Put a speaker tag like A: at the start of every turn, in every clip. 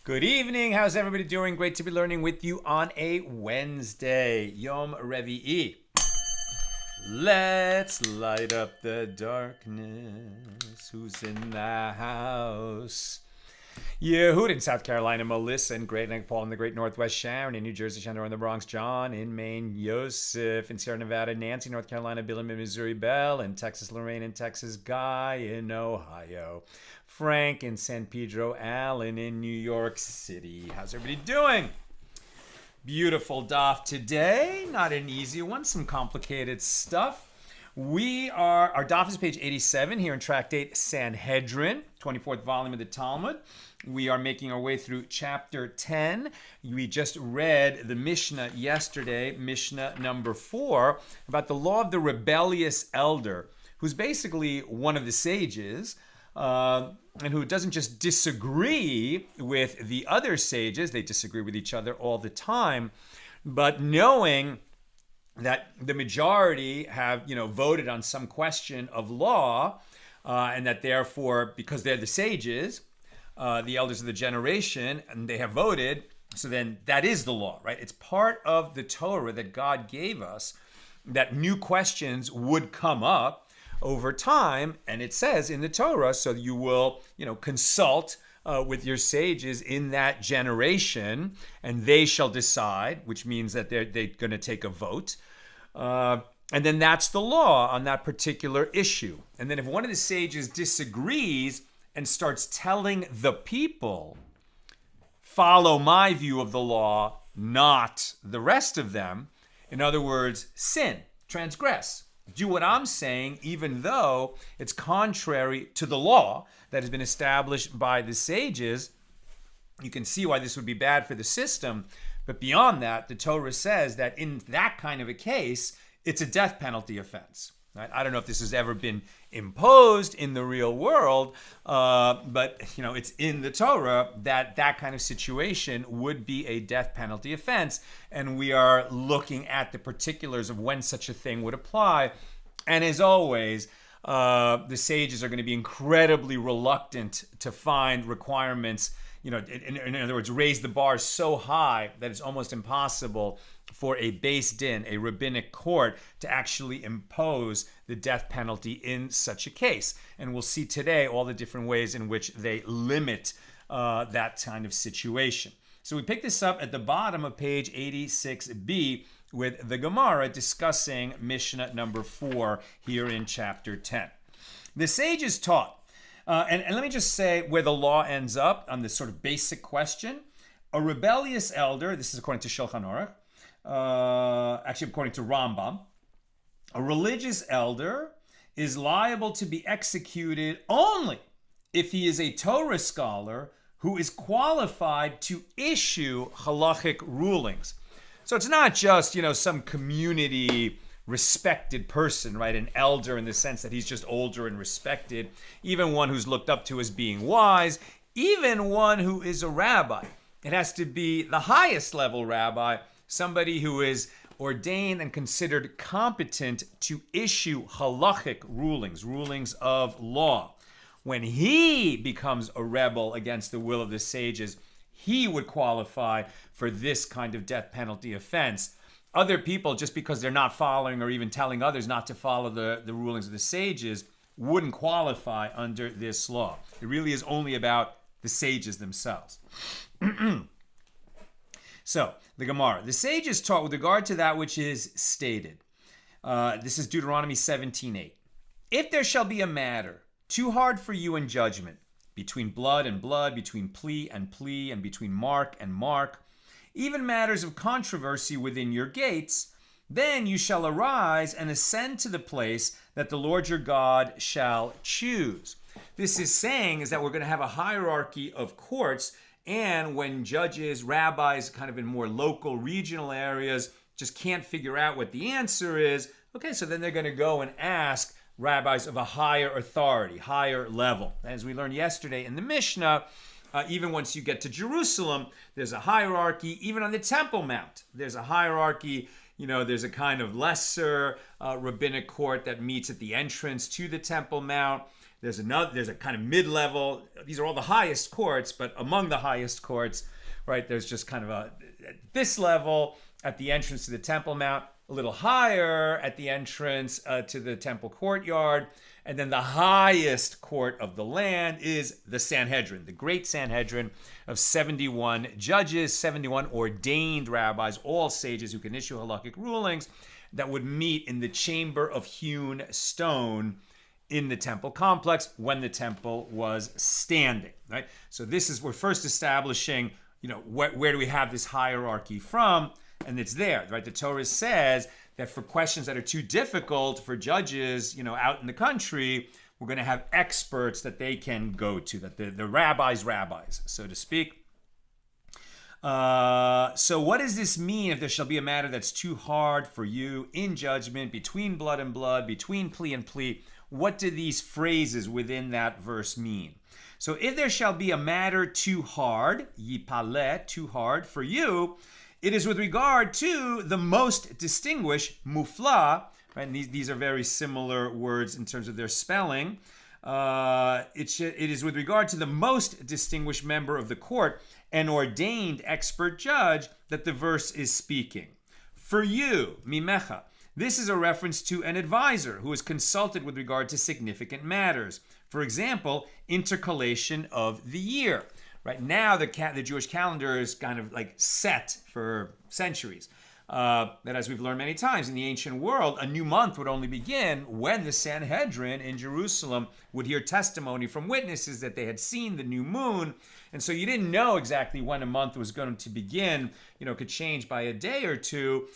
A: Good evening. How's everybody doing? Great to be learning with you on a Wednesday, Yom Revi'i. Let's light up the darkness. Who's in the house? Yehud in South Carolina, Melissa in Great Neck, Paul in the Great Northwest, Sharon in New Jersey, Chandra in the Bronx, John in Maine, Yosef in Sierra Nevada, Nancy, North Carolina, Bill in Missouri, Bell in Texas, Lorraine in Texas, Guy in Ohio, Frank in San Pedro, Alan in New York City. How's everybody doing? Beautiful daf today. Not an easy one, some complicated stuff. Our daf is page 87 here in Tractate Sanhedrin, 24th volume of the Talmud. We are making our way through chapter 10. We just read the Mishna yesterday, Mishna number 4, about the law of the rebellious elder, who's basically one of the sages, and who doesn't just disagree with the other sages, they disagree with each other all the time, but knowing that the majority have, voted on some question of law, and that therefore, because they're the sages, the elders of the generation, and they have voted, so then that is the law, right? It's part of the Torah that God gave us that new questions would come up over time, and it says in the Torah, so you will, consult with your sages in that generation, and they shall decide, which means that they're going to take a vote. And then that's the law on that particular issue. And then if one of the sages disagrees and starts telling the people, follow my view of the law, not the rest of them, in other words, sin, transgress, do what I'm saying, even though it's contrary to the law that has been established by the sages, you can see why this would be bad for the system. But beyond that, the Torah says that in that kind of a case, it's a death penalty offense. Right? I don't know if this has ever been imposed in the real world, but it's in the Torah that that kind of situation would be a death penalty offense, and we are looking at the particulars of when such a thing would apply. And as always, the sages are going to be incredibly reluctant to find requirements. In other words, raise the bar so high that it's almost impossible for a beis din, a rabbinic court, to actually impose the death penalty in such a case. And we'll see today all the different ways in which they limit that kind of situation. So we pick this up at the bottom of page 86b with the Gemara discussing Mishnah number 4 here in chapter 10. The sages taught, and let me just say where the law ends up on this sort of basic question. A rebellious elder, this is according to Shulchan Aruch, actually according to Rambam, a religious elder is liable to be executed only if he is a Torah scholar who is qualified to issue halachic rulings. So it's not just, some community respected person, right? An elder in the sense that he's just older and respected, even one who's looked up to as being wise, even one who is a rabbi. It has to be the highest level rabbi, somebody who is ordained and considered competent to issue halachic rulings of law. When he becomes a rebel against the will of the sages, he would qualify for this kind of death penalty offense. Other people, just because they're not following or even telling others not to follow the rulings of the sages, wouldn't qualify under this law. It really is only about the sages themselves. So, the Gemara. The sages taught with regard to that which is stated. This is Deuteronomy 17:8. If there shall be a matter too hard for you in judgment, between blood and blood, between plea, and between mark and mark, even matters of controversy within your gates, then you shall arise and ascend to the place that the Lord your God shall choose. This is saying is that we're going to have a hierarchy of courts, and when judges, rabbis, kind of in more local, regional areas, just can't figure out what the answer is, okay, so then they're going to go and ask rabbis of a higher authority, higher level. As we learned yesterday in the Mishna, even once you get to Jerusalem, there's a hierarchy. Even on the Temple Mount, there's a hierarchy. You know, there's a kind of lesser rabbinic court that meets at the entrance to the Temple Mount. There's a kind of mid-level. These are all the highest courts, but among the highest courts, right, there's just kind of at this level at the entrance to the Temple Mount, a little higher at the entrance to the temple courtyard, and then the highest court of the land is the Sanhedrin, the great Sanhedrin of 71 judges, 71 ordained rabbis, all sages who can issue halakhic rulings, that would meet in the chamber of hewn stone in the temple complex when the temple was standing, right? So we're first establishing, where do we have this hierarchy from? And it's there, right? The Torah says that for questions that are too difficult for judges, out in the country, we're going to have experts that they can go to, that the rabbis, so to speak. So what does this mean if there shall be a matter that's too hard for you in judgment, between blood and blood, between plea and plea? What do these phrases within that verse mean? So if there shall be a matter too hard, yipaleh, too hard for you, it is with regard to the most distinguished, mufla, right? And these are very similar words in terms of their spelling. It is with regard to the most distinguished member of the court, an ordained expert judge, that the verse is speaking. For you, mimecha, this is a reference to an advisor who is consulted with regard to significant matters. For example, intercalation of the year. Right now, the Jewish calendar is kind of like set for centuries. That, as we've learned many times in the ancient world, a new month would only begin when the Sanhedrin in Jerusalem would hear testimony from witnesses that they had seen the new moon. And so you didn't know exactly when a month was going to begin. It could change by a day or two,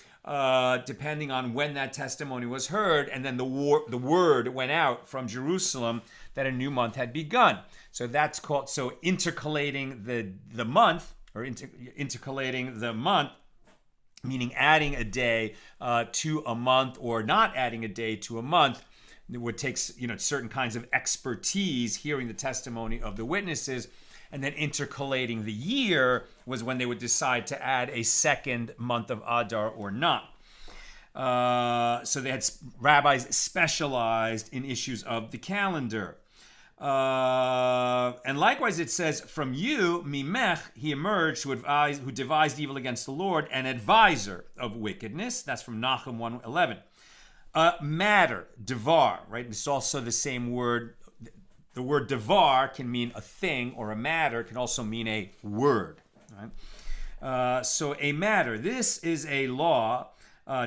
A: depending on when that testimony was heard. And then the word went out from Jerusalem that a new month had begun. So that's called, intercalating the month, or intercalating the month, meaning adding a day to a month, or not adding a day to a month. It would take certain kinds of expertise, hearing the testimony of the witnesses, and then intercalating the year was when they would decide to add a second month of Adar or not. So they had rabbis specialized in issues of the calendar. And likewise it says, from you, mimech, he emerged, who devised evil against the Lord, an advisor of wickedness. That's from Nahum 1:11. Matter, devar, right? It's also the same word. The word devar can mean a thing, or a matter can also mean a word, right? So a matter, this is a law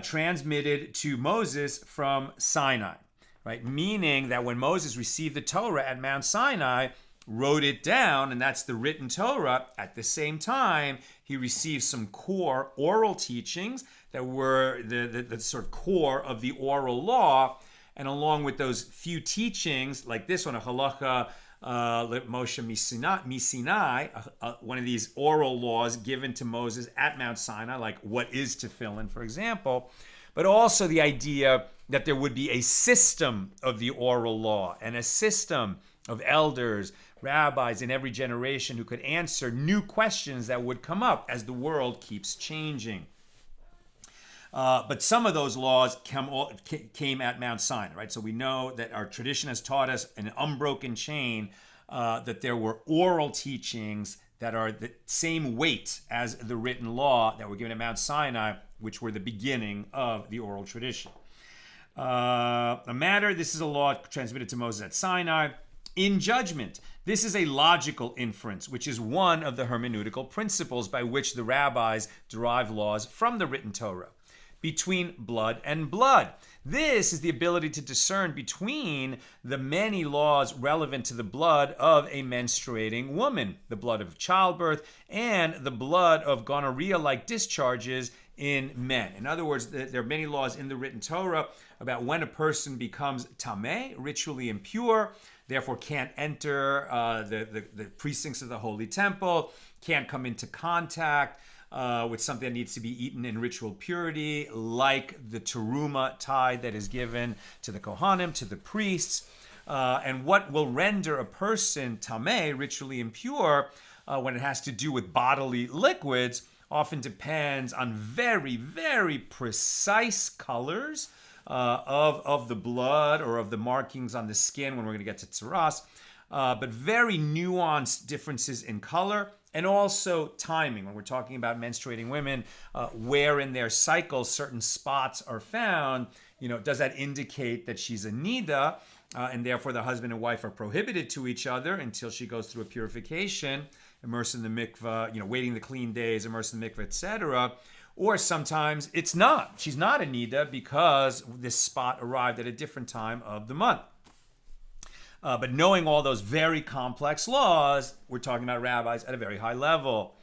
A: transmitted to Moses from Sinai. Right? Meaning that when Moses received the Torah at Mount Sinai, wrote it down, and that's the written Torah, at the same time, he received some core oral teachings that were the sort of core of the oral law. And along with those few teachings, like this one, a halacha Moshe Misinai, one of these oral laws given to Moses at Mount Sinai, like what is tefillin, for example, but also the idea that there would be a system of the oral law and a system of elders, rabbis in every generation who could answer new questions that would come up as the world keeps changing. But some of those laws came at Mount Sinai, right? So we know that our tradition has taught us an unbroken chain that there were oral teachings that are the same weight as the written law that were given at Mount Sinai, which were the beginning of the oral tradition. A matter, this is a law transmitted to Moses at Sinai. In judgment, this is a logical inference, which is one of the hermeneutical principles by which the rabbis derive laws from the written Torah. Between blood and blood. This is the ability to discern between the many laws relevant to the blood of a menstruating woman, the blood of childbirth, and the blood of gonorrhea-like discharges in men. In other words, there are many laws in the written Torah about when a person becomes tameh, ritually impure, therefore can't enter the precincts of the Holy Temple, can't come into contact with something that needs to be eaten in ritual purity, like the teruma tithe that is given to the Kohanim, to the priests. And what will render a person tameh, ritually impure, when it has to do with bodily liquids, often depends on very, very precise colors of the blood or of the markings on the skin when we're going to get to tzaras, but very nuanced differences in color. And also timing. When we're talking about menstruating women, where in their cycle certain spots are found, does that indicate that she's a niddah, and therefore the husband and wife are prohibited to each other until she goes through a purification, immersed in the mikveh, waiting the clean days, immersed in the mikveh, etc. Or sometimes it's not. She's not a niddah because this spot arrived at a different time of the month. But knowing all those very complex laws, we're talking about rabbis at a very high level.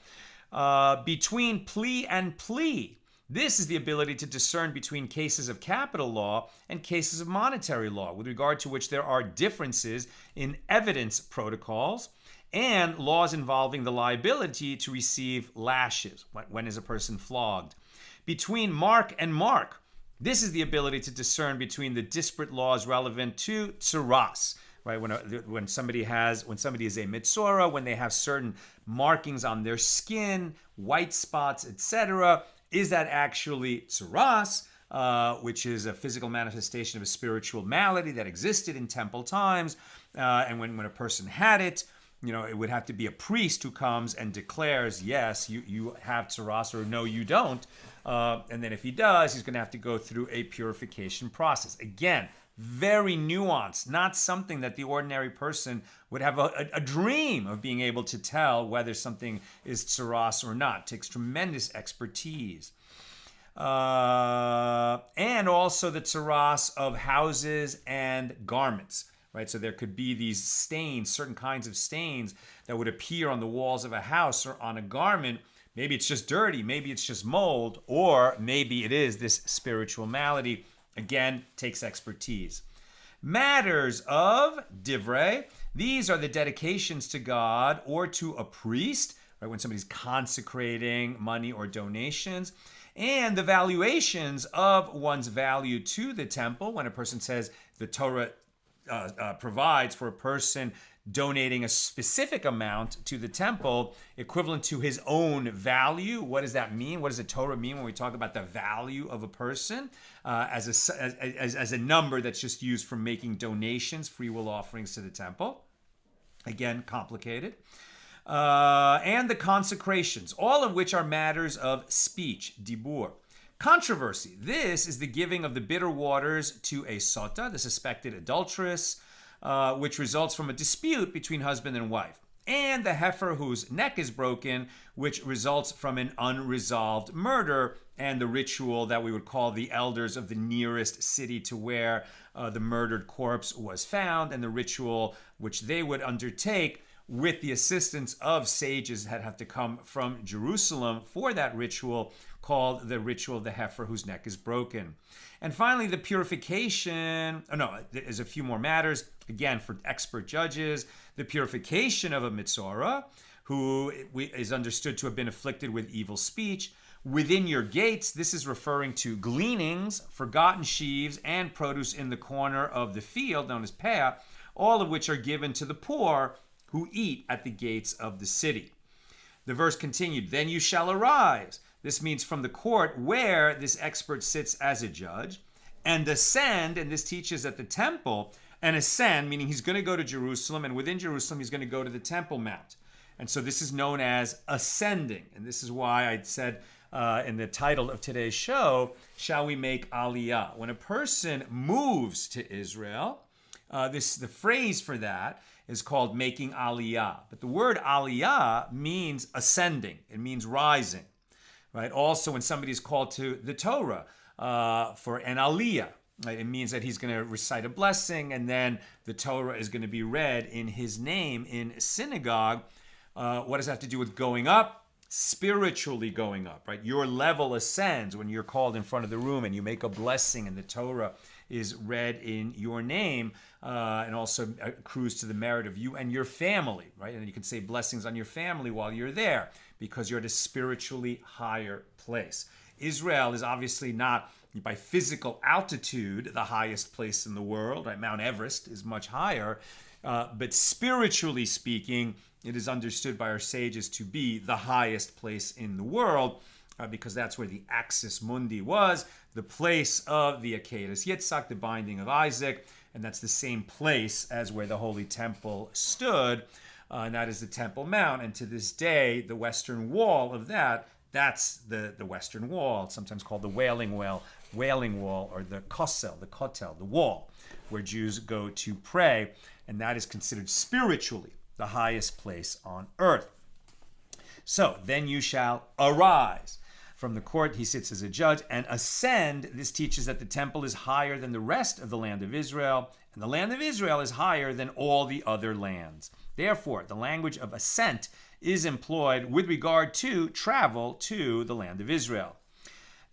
A: Between plea and plea, this is the ability to discern between cases of capital law and cases of monetary law, with regard to which there are differences in evidence protocols and laws involving the liability to receive lashes. When is a person flogged? Between mark and mark, this is the ability to discern between the disparate laws relevant to tzaras. Right, when somebody is a mitzora, when they have certain markings on their skin, white spots, etc., is that actually tzaras, which is a physical manifestation of a spiritual malady that existed in temple times, and when a person had it, it would have to be a priest who comes and declares, yes, you have tzaras, or no, you don't, and then if he does, he's going to have to go through a purification process. Again, very nuanced, not something that the ordinary person would have a dream of being able to tell whether something is tzaras or not. It takes tremendous expertise. And also the tzaras of houses and garments, right? So there could be these stains, certain kinds of stains that would appear on the walls of a house or on a garment. Maybe it's just dirty, maybe it's just mold, or maybe it is this spiritual malady. Again, takes expertise. Matters of divrei. These are the dedications to God or to a priest, right, when somebody's consecrating money or donations, and the valuations of one's value to the temple. When a person says the Torah provides for a person donating a specific amount to the temple equivalent to his own value. What does that mean? What does the Torah mean when we talk about the value of a person as a number that's just used for making donations, free will offerings to the temple? Again, complicated. And the consecrations, all of which are matters of speech, dibur. Controversy. This is the giving of the bitter waters to a sota, the suspected adulteress, which results from a dispute between husband and wife, and the heifer whose neck is broken, which results from an unresolved murder, and the ritual that we would call the elders of the nearest city to where the murdered corpse was found, and the ritual which they would undertake with the assistance of sages that have to come from Jerusalem for that ritual, called the ritual of the heifer whose neck is broken. And finally, the purification, there's a few more matters, again, for expert judges, the purification of a mitzora, who is understood to have been afflicted with evil speech. Within your gates, this is referring to gleanings, forgotten sheaves, and produce in the corner of the field, known as peah, all of which are given to the poor who eat at the gates of the city. The verse continued, then you shall arise. This means from the court where this expert sits as a judge, and ascend, and this teaches at the temple, and ascend, meaning he's going to go to Jerusalem, and within Jerusalem he's going to go to the Temple Mount. And so this is known as ascending. And this is why I said in the title of today's show, shall we make Aliyah? When a person moves to Israel, the phrase for that is called making Aliyah. But the word Aliyah means ascending. It means rising. Right? Also, when somebody is called to the Torah for an Aliyah, right? It means that he's going to recite a blessing, and then the Torah is going to be read in his name in synagogue. What does that have to do with going up? Spiritually going up, right? Your level ascends when you're called in front of the room and you make a blessing and the Torah is read in your name, and also accrues to the merit of you and your family, right? And you can say blessings on your family while you're there because you're at a spiritually higher place. Israel is obviously not by physical altitude the highest place in the world, right? Mount Everest is much higher, but spiritually speaking, it is understood by our sages to be the highest place in the world, because that's where the axis mundi was, the place of the Akedas Yitzhak, the binding of Isaac, and that's the same place as where the Holy Temple stood, and that is the Temple Mount. And to this day, the western wall of that's the western wall. It's sometimes called the Wailing Wall, or the Kotel, the wall, where Jews go to pray, and that is considered spiritually the highest place on earth. So, then you shall arise from the court, he sits as a judge, and ascend. This teaches that the temple is higher than the rest of the land of Israel, and the land of Israel is higher than all the other lands. Therefore, the language of ascent is employed with regard to travel to the land of Israel.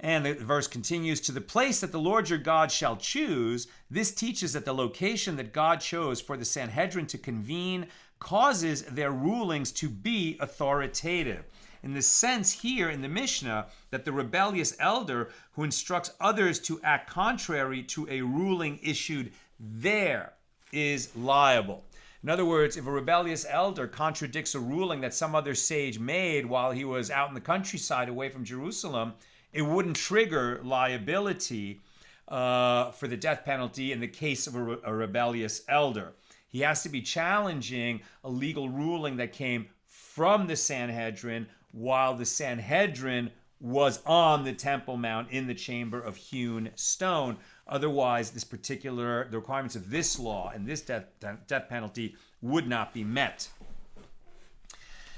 A: And the verse continues, to the place that the Lord your God shall choose. This teaches that the location that God chose for the Sanhedrin to convene causes their rulings to be authoritative. In the sense here in the Mishna that the rebellious elder who instructs others to act contrary to a ruling issued there is liable. In other words, if a rebellious elder contradicts a ruling that some other sage made while he was out in the countryside away from Jerusalem, it wouldn't trigger liability for the death penalty in the case of a rebellious elder. He has to be challenging a legal ruling that came from the Sanhedrin while the Sanhedrin was on the Temple Mount in the chamber of hewn stone. Otherwise, the requirements of this law and this death penalty would not be met.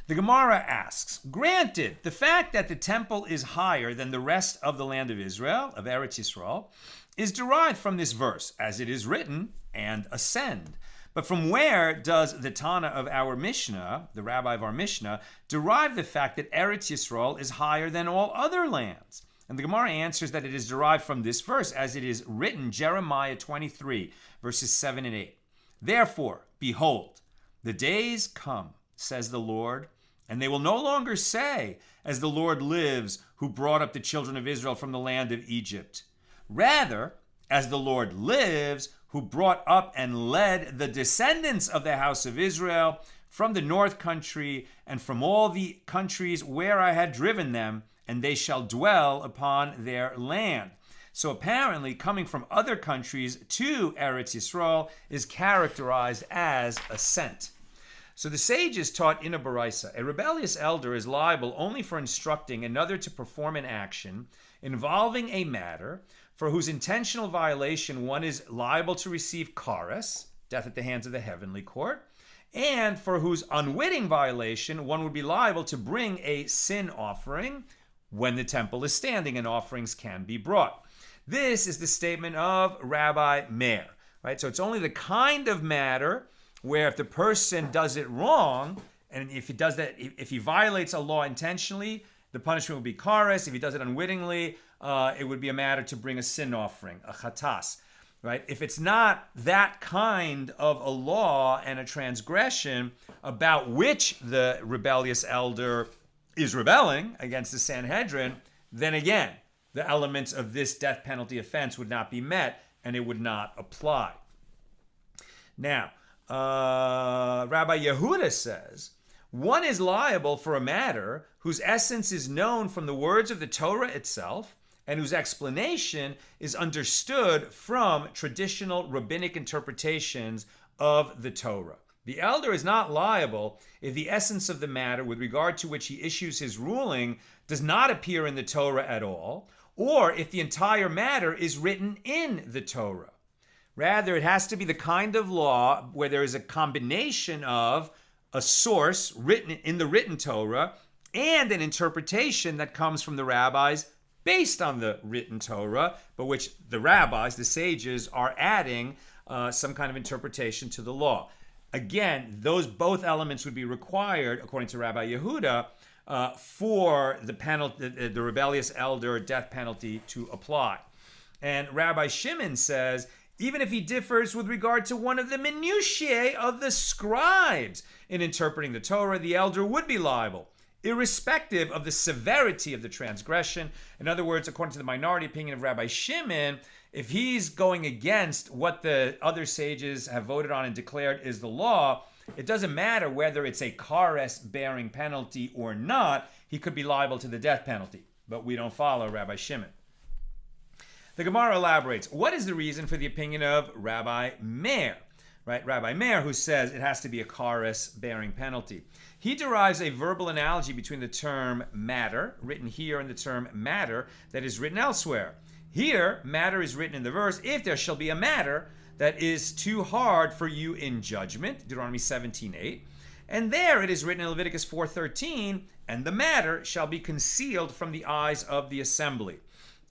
A: The Gemara asks, granted, the fact that the temple is higher than the rest of the land of Israel, of Eretz Yisrael, is derived from this verse, as it is written, and ascend. But from where does the Tana of our Mishnah, the rabbi of our Mishnah, derive the fact that Eretz Yisrael is higher than all other lands? And the Gemara answers that it is derived from this verse, as it is written, Jeremiah 23, verses 7 and 8. Therefore, behold, the days come, says the Lord, and they will no longer say, as the Lord lives, who brought up the children of Israel from the land of Egypt. Rather, as the Lord lives, who brought up and led the descendants of the house of Israel from the north country and from all the countries where I had driven them, and they shall dwell upon their land. So apparently, coming from other countries to Eretz Yisrael is characterized as ascent. So the sages taught in a baraisa, a rebellious elder is liable only for instructing another to perform an action involving a matter for whose intentional violation one is liable to receive kares, death at the hands of the heavenly court, and for whose unwitting violation one would be liable to bring a sin offering when the temple is standing and offerings can be brought. This is the statement of Rabbi Meir, right? So it's only the kind of matter where if the person does it wrong, and if he does that, if he violates a law intentionally, the punishment would be kares. If he does it unwittingly, it would be a matter to bring a sin offering, a chatas, right? If it's not that kind of a law and a transgression about which the rebellious elder is rebelling against the Sanhedrin, then again, the elements of this death penalty offense would not be met and it would not apply. Now, Rabbi Yehuda says, one is liable for a matter whose essence is known from the words of the Torah itself and whose explanation is understood from traditional rabbinic interpretations of the Torah. The elder is not liable if the essence of the matter with regard to which he issues his ruling does not appear in the Torah at all, or if the entire matter is written in the Torah. Rather, it has to be the kind of law where there is a combination of a source written in the written Torah and an interpretation that comes from the rabbis based on the written Torah, but which the rabbis, the sages, are adding some kind of interpretation to the law. Again, those both elements would be required, according to Rabbi Yehuda, for the penalty, the rebellious elder death penalty to apply. And Rabbi Shimon says, even if he differs with regard to one of the minutiae of the scribes in interpreting the Torah, the elder would be liable, irrespective of the severity of the transgression. In other words, according to the minority opinion of Rabbi Shimon, if he's going against what the other sages have voted on and declared is the law, it doesn't matter whether it's a kares-bearing penalty or not, he could be liable to the death penalty. But we don't follow Rabbi Shimon. The Gemara elaborates, what is the reason for the opinion of Rabbi Meir? Right, Rabbi Meir, who says it has to be a kares-bearing penalty. He derives a verbal analogy between the term matter, written here, and the term matter that is written elsewhere. Here, matter is written in the verse, if there shall be a matter that is too hard for you in judgment, Deuteronomy 17:8. And there it is written in Leviticus 4:13, and the matter shall be concealed from the eyes of the assembly.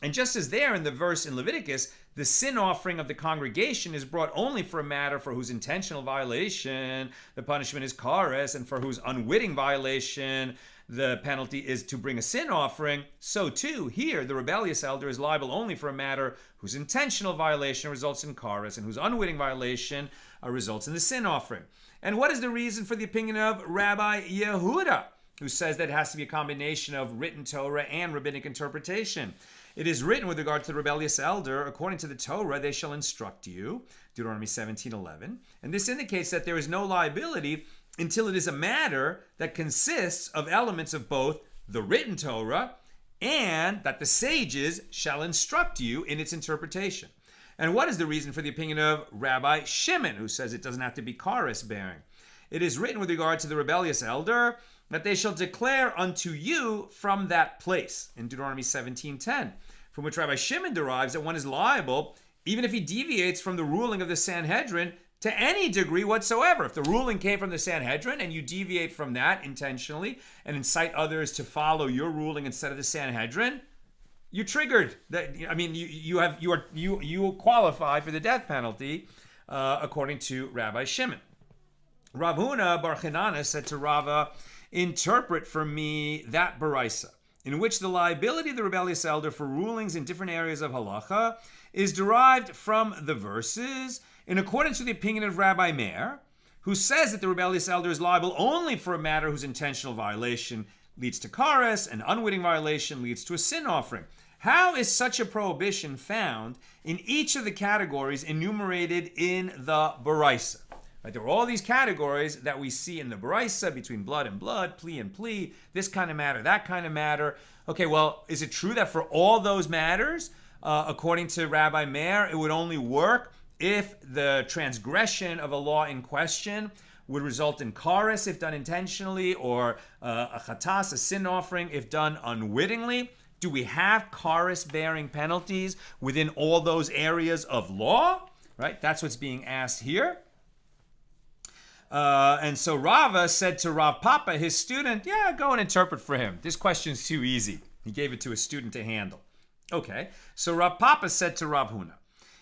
A: And just as there in the verse in Leviticus, the sin offering of the congregation is brought only for a matter for whose intentional violation the punishment is kares, and for whose unwitting violation the penalty is to bring a sin offering, so too here the rebellious elder is liable only for a matter whose intentional violation results in kares and whose unwitting violation results in the sin offering. And what is the reason for the opinion of Rabbi Yehuda, who says that it has to be a combination of written Torah and rabbinic interpretation? It is written with regard to the rebellious elder, according to the Torah, they shall instruct you, Deuteronomy 17:11. And this indicates that there is no liability until it is a matter that consists of elements of both the written Torah and that the sages shall instruct you in its interpretation. And what is the reason for the opinion of Rabbi Shimon, who says it doesn't have to be kares-bearing? It is written with regard to the rebellious elder that they shall declare unto you from that place, in Deuteronomy 17:10, from which Rabbi Shimon derives that one is liable even if he deviates from the ruling of the Sanhedrin to any degree whatsoever. If the ruling came from the Sanhedrin and you deviate from that intentionally and incite others to follow your ruling instead of the Sanhedrin, you triggered that. I mean, you qualify for the death penalty, according to Rabbi Shimon. Rav Huna bar Chananah said to Rava, interpret for me that baraisa, in which the liability of the rebellious elder for rulings in different areas of halacha is derived from the verses, in accordance with the opinion of Rabbi Meir, who says that the rebellious elder is liable only for a matter whose intentional violation leads to kares and unwitting violation leads to a sin offering. How is such a prohibition found in each of the categories enumerated in the baraisa? Right, there are all these categories that we see in the baraisa between blood and blood, plea and plea, this kind of matter, that kind of matter. Okay, well, is it true that for all those matters, according to Rabbi Meir, it would only work if the transgression of a law in question would result in kares if done intentionally, or a chatas, a sin offering, if done unwittingly? Do we have kares-bearing penalties within all those areas of law? Right, that's what's being asked here. And so Rava said to Rav Papa, his student, yeah, go and interpret for him. This question's too easy. He gave it to a student to handle. Okay, so Rav Papa said to Rav Huna,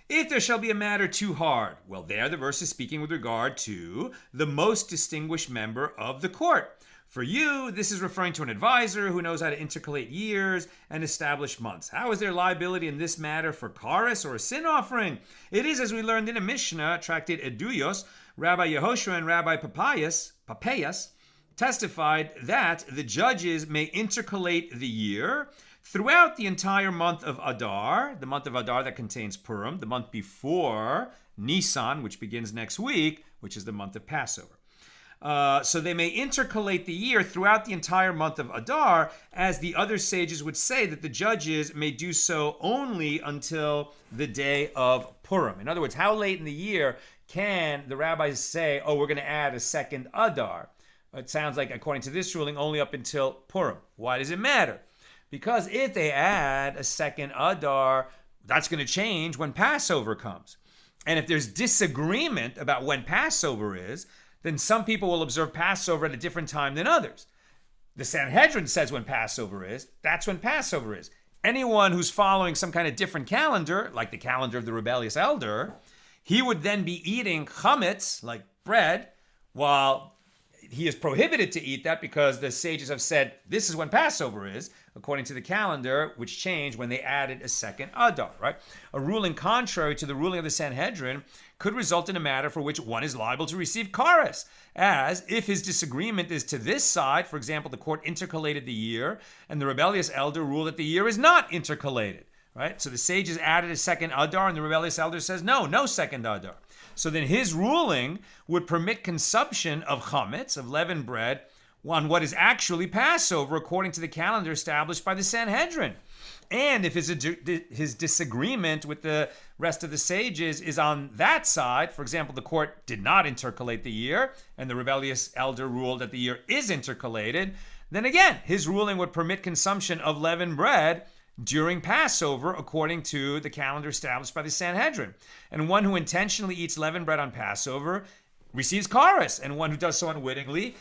A: if there shall be a matter too hard, well, there the verse is speaking with regard to the most distinguished member of the court. For you, this is referring to an advisor who knows how to intercalate years and establish months. How is there liability in this matter for kares or a sin offering? It is, as we learned in a Mishna, tractate Eduyos, Rabbi Yehoshua and Rabbi Papayas testified that the judges may intercalate the year throughout the entire month of Adar, the month of Adar that contains Purim, the month before Nisan, which begins next week, which is the month of Passover. So they may intercalate the year throughout the entire month of Adar, as the other sages would say that the judges may do so only until the day of Purim. In other words, how late in the year can the rabbis say, oh, we're going to add a second Adar? It sounds like, according to this ruling, only up until Purim. Why does it matter? Because if they add a second Adar, that's going to change when Passover comes. And if there's disagreement about when Passover is, then some people will observe Passover at a different time than others. The Sanhedrin says when Passover is, that's when Passover is. Anyone who's following some kind of different calendar, like the calendar of the rebellious elder, he would then be eating chametz, like bread, while he is prohibited to eat that because the sages have said this is when Passover is, according to the calendar, which changed when they added a second Adar, right? A ruling contrary to the ruling of the Sanhedrin could result in a matter for which one is liable to receive kares, as if his disagreement is to this side, for example, the court intercalated the year, and the rebellious elder ruled that the year is not intercalated, right? So the sages added a second Adar, and the rebellious elder says, no second Adar. So then his ruling would permit consumption of chametz, of leavened bread, on what is actually Passover according to the calendar established by the Sanhedrin. And if his disagreement with the rest of the sages is on that side, for example, the court did not intercalate the year, and the rebellious elder ruled that the year is intercalated, then again, his ruling would permit consumption of leavened bread during Passover according to the calendar established by the Sanhedrin. And one who intentionally eats leavened bread on Passover receives kares, and one who does so unwittingly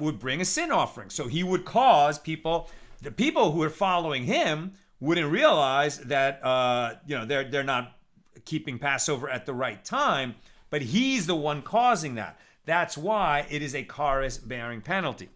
A: would bring a sin offering. So he would cause the people who are following him wouldn't realize that they're not keeping Passover at the right time, but he's the one causing that. That's why it is a kares bearing penalty.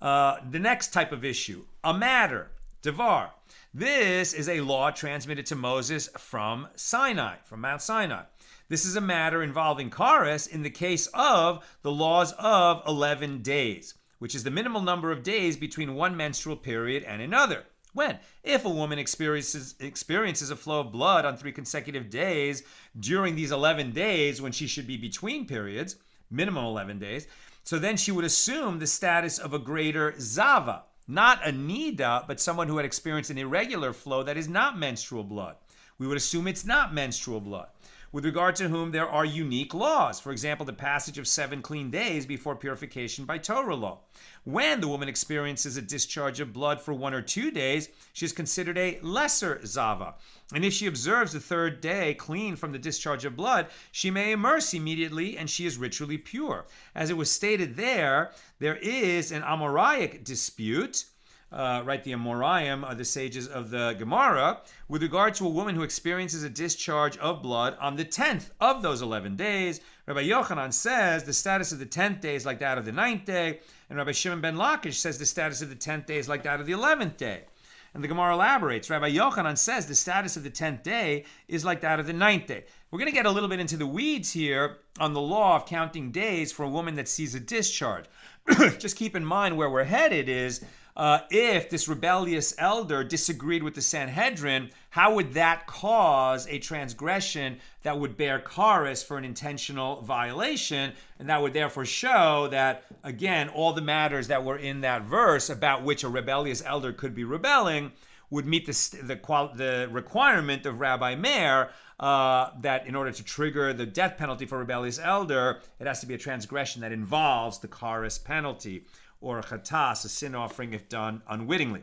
A: The next type of issue, a matter, devar. This is a law transmitted to Moses from Sinai, from Mount Sinai. This is a matter involving kares in the case of the laws of 11 days, which is the minimal number of days between one menstrual period and another. When? If a woman experiences a flow of blood on 3 consecutive days during these 11 days when she should be between periods, minimum 11 days, so then she would assume the status of a greater zava, not a niddah, but someone who had experienced an irregular flow that is not menstrual blood. We would assume it's not menstrual blood, with regard to whom there are unique laws. For example, the passage of 7 clean days before purification by Torah law. When the woman experiences a discharge of blood for 1 or 2 days, she is considered a lesser zava. And if she observes the 3rd day clean from the discharge of blood, she may immerse immediately and she is ritually pure. As it was stated there is an Amoraic dispute, the Amoraim are the sages of the Gemara, with regard to a woman who experiences a discharge of blood on the 10th of those 11 days. Rabbi Yochanan says the status of the 10th day is like that of the 9th day, and Rabbi Shimon ben Lakish says the status of the 10th day is like that of the 11th day. And the Gemara elaborates. Rabbi Yochanan says the status of the 10th day is like that of the 9th day. We're going to get a little bit into the weeds here on the law of counting days for a woman that sees a discharge. Just keep in mind where we're headed is if this rebellious elder disagreed with the Sanhedrin, how would that cause a transgression that would bear kares for an intentional violation? And that would therefore show that, again, all the matters that were in that verse about which a rebellious elder could be rebelling would meet the requirement of Rabbi Meir that in order to trigger the death penalty for a rebellious elder, it has to be a transgression that involves the kares penalty, or a chatas, a sin offering if done unwittingly.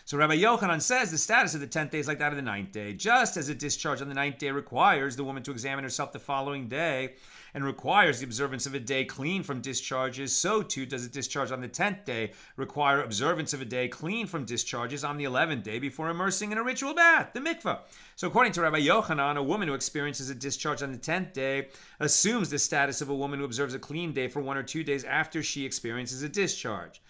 A: So Rabbi Yochanan says the status of the 10th day is like that of the 9th day. Just as a discharge on the 9th day requires the woman to examine herself the following day and requires the observance of a day clean from discharges, so too does a discharge on the 10th day require observance of a day clean from discharges on the 11th day before immersing in a ritual bath, the mikveh. So according to Rabbi Yochanan, a woman who experiences a discharge on the 10th day assumes the status of a woman who observes a clean day for 1 or 2 days after she experiences a discharge.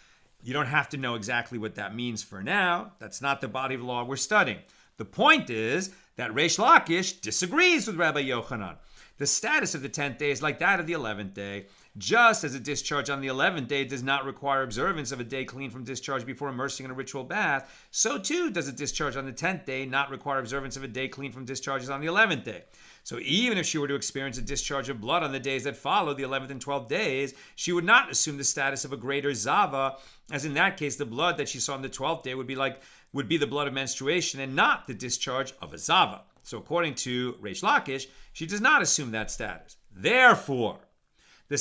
A: You don't have to know exactly what that means for now. That's not the body of law we're studying. The point is that Reish Lakish disagrees with Rabbi Yochanan. The status of the 10th day is like that of the 11th day. Just as a discharge on the 11th day does not require observance of a day clean from discharge before immersing in a ritual bath, so too does a discharge on the 10th day not require observance of a day clean from discharges on the 11th day. So even if she were to experience a discharge of blood on the days that follow the 11th and 12th days, she would not assume the status of a greater zava, as in that case the blood that she saw on the 12th day would be the blood of menstruation and not the discharge of a zava. So according to Reish Lakish, she does not assume that status. Therefore, if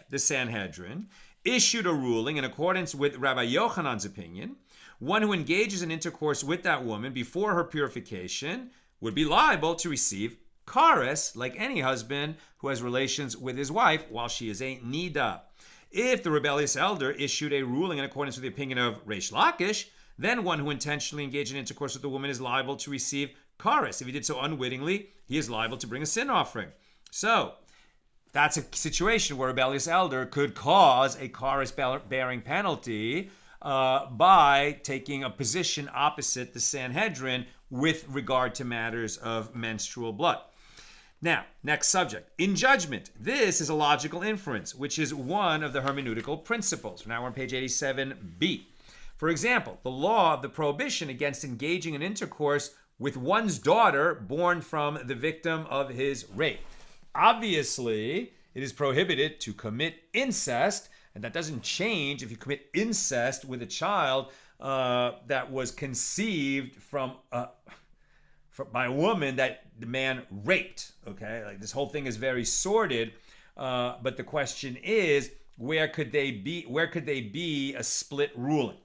A: the Sanhedrin issued a ruling in accordance with Rabbi Yochanan's opinion, one who engages in intercourse with that woman before her purification would be liable to receive kares, like any husband who has relations with his wife while she is a niddah. If the rebellious elder issued a ruling in accordance with the opinion of Reish Lakish, then one who intentionally engaged in intercourse with the woman is liable to receive kares. If he did so unwittingly, he is liable to bring a sin offering. So, that's a situation where a rebellious elder could cause a kares-bearing penalty by taking a position opposite the Sanhedrin with regard to matters of menstrual blood. Now, next subject. In judgment, this is a logical inference, which is one of the hermeneutical principles. Now we're on page 87b. For example, the law of the prohibition against engaging in intercourse with one's daughter born from the victim of his rape. Obviously, it is prohibited to commit incest, and that doesn't change if you commit incest with a child that was conceived by a woman that the man raped. Okay, like this whole thing is very sordid, but the question is, where could they be a split ruling?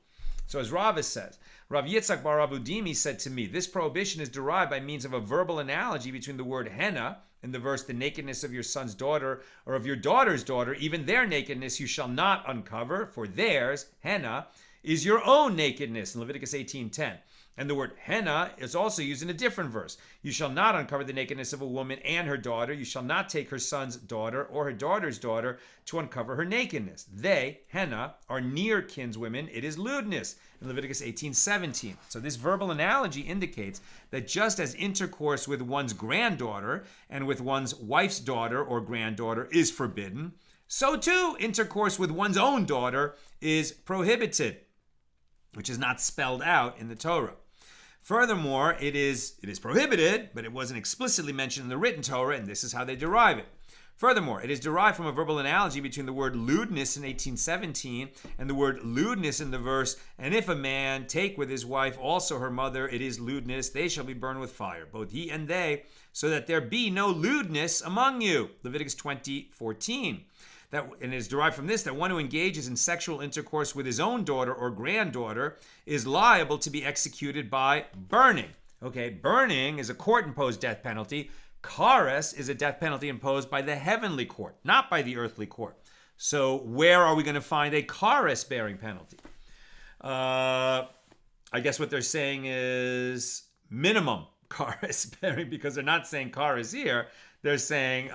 A: So as Rava says, Rav Yitzchak bar Abudimi said to me, this prohibition is derived by means of a verbal analogy between the word henna in the verse, the nakedness of your son's daughter or of your daughter's daughter, even their nakedness you shall not uncover, for theirs, henna, is your own nakedness in Leviticus 18:10. And the word henna is also used in a different verse. You shall not uncover the nakedness of a woman and her daughter. You shall not take her son's daughter or her daughter's daughter to uncover her nakedness. They, henna, are near kinswomen. It is lewdness in Leviticus 18:17. So this verbal analogy indicates that just as intercourse with one's granddaughter and with one's wife's daughter or granddaughter is forbidden, so too intercourse with one's own daughter is prohibited, which is not spelled out in the Torah. Furthermore, it is prohibited, but it wasn't explicitly mentioned in the written Torah, and this is how they derive it. Furthermore, it is derived from a verbal analogy between the word lewdness in 18:17 and the word lewdness in the verse, and if a man take with his wife also her mother, it is lewdness, they shall be burned with fire, both he and they, so that there be no lewdness among you. Leviticus 20:14. And it is derived from this that one who engages in sexual intercourse with his own daughter or granddaughter is liable to be executed by burning. Okay, burning is a court-imposed death penalty. Kares is a death penalty imposed by the heavenly court, not by the earthly court. So where are we going to find a kares-bearing penalty? I guess what they're saying is minimum kares-bearing, because they're not saying kares here. They're saying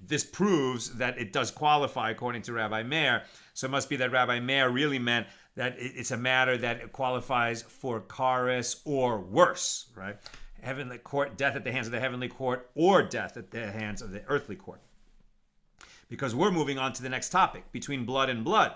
A: this proves that it does qualify according to Rabbi Meir. So it must be that Rabbi Meir really meant that it's a matter that qualifies for kares or worse, right? Heavenly court, death at the hands of the heavenly court, or death at the hands of the earthly court. Because we're moving on to the next topic, between blood and blood.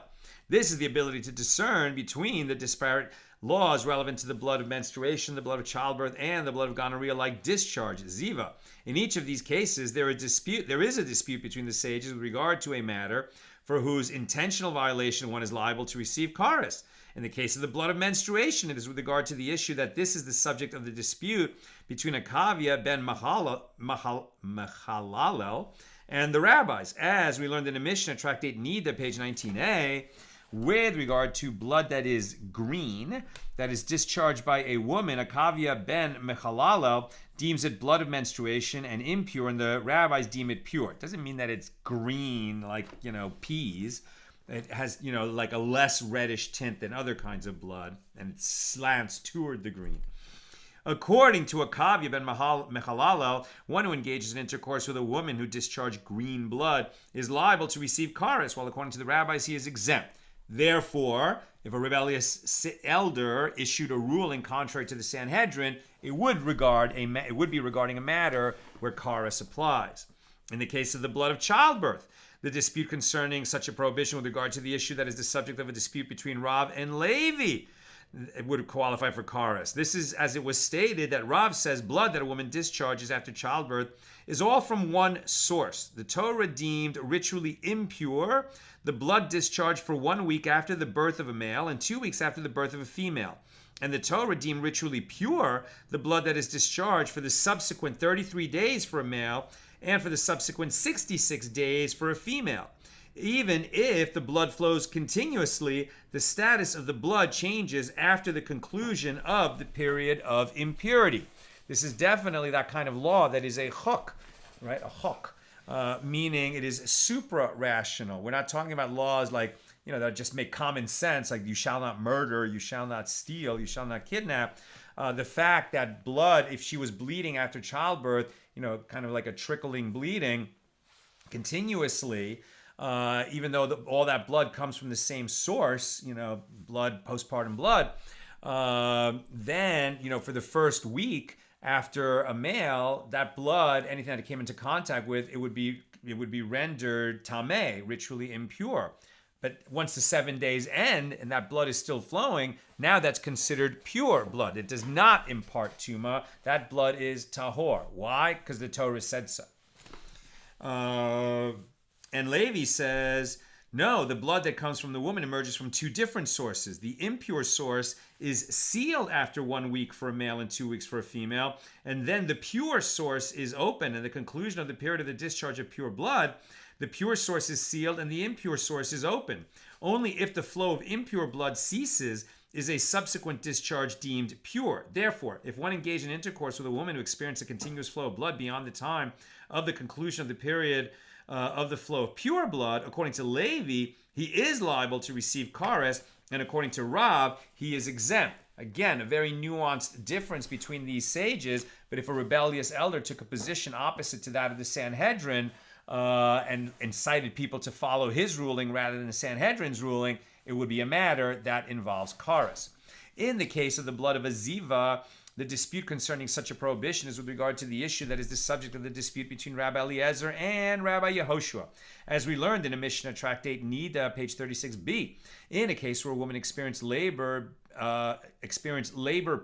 A: This is the ability to discern between the disparate laws relevant to the blood of menstruation, the blood of childbirth, and the blood of gonorrhea like discharge, zava. In each of these cases, there is a dispute between the sages with regard to a matter for whose intentional violation one is liable to receive kares. In the case of the blood of menstruation, it is with regard to the issue that this is the subject of the dispute between Akavia ben Mechalalel and the rabbis, as we learned in the Mishna, tractate Niddah, page 19a, with regard to blood that is green, that is discharged by a woman. Akavia ben Mechalalel deems it blood of menstruation and impure, and the rabbis deem it pure. It doesn't mean that it's green like, peas. It has, like a less reddish tint than other kinds of blood, and it slants toward the green. According to Akavia ben Mechalalel, one who engages in intercourse with a woman who discharged green blood is liable to receive kares, while according to the rabbis, he is exempt. Therefore, if a rebellious elder issued a ruling contrary to the Sanhedrin, it would be regarding a matter where kares applies. In the case of the blood of childbirth, the dispute concerning such a prohibition with regard to the issue that is the subject of a dispute between Rav and Levi, it would qualify for kares. This is as it was stated that Rav says blood that a woman discharges after childbirth is all from one source. The Torah deemed ritually impure the blood discharged for 1 week after the birth of a male and 2 weeks after the birth of a female. And the Torah deemed ritually pure the blood that is discharged for the subsequent 33 days for a male and for the subsequent 66 days for a female. Even if the blood flows continuously, the status of the blood changes after the conclusion of the period of impurity. This is definitely that kind of law that is a chok, right? A chok, meaning it is supra-rational. We're not talking about laws like, that just make common sense, like you shall not murder, you shall not steal, you shall not kidnap. The fact that blood, if she was bleeding after childbirth, kind of like a trickling bleeding continuously, even though all that blood comes from the same source, blood, postpartum blood, then, for the first week after a male, that blood, anything that it came into contact with, it would be rendered tameh, ritually impure. But once the 7 days end and that blood is still flowing, now that's considered pure blood. It does not impart tuma. That blood is tahor. Why? Because the Torah said so. And Levi says, no, the blood that comes from the woman emerges from two different sources. The impure source is sealed after 1 week for a male and 2 weeks for a female. And then the pure source is open. And the conclusion of the period of the discharge of pure blood, the pure source is sealed and the impure source is open. Only if the flow of impure blood ceases is a subsequent discharge deemed pure. Therefore, if one engaged in intercourse with a woman who experienced a continuous flow of blood beyond the time of the conclusion of the period of the flow of pure blood, according to Levi, he is liable to receive kares, and according to Rav, he is exempt. Again, a very nuanced difference between these sages, but if a rebellious elder took a position opposite to that of the Sanhedrin and incited people to follow his ruling rather than the Sanhedrin's ruling, it would be a matter that involves kares. In the case of the blood of a zava, the dispute concerning such a prohibition is with regard to the issue that is the subject of the dispute between Rabbi Eliezer and Rabbi Yehoshua. As we learned in a Mishna tractate niddah, page 36b, in a case where a woman experienced labor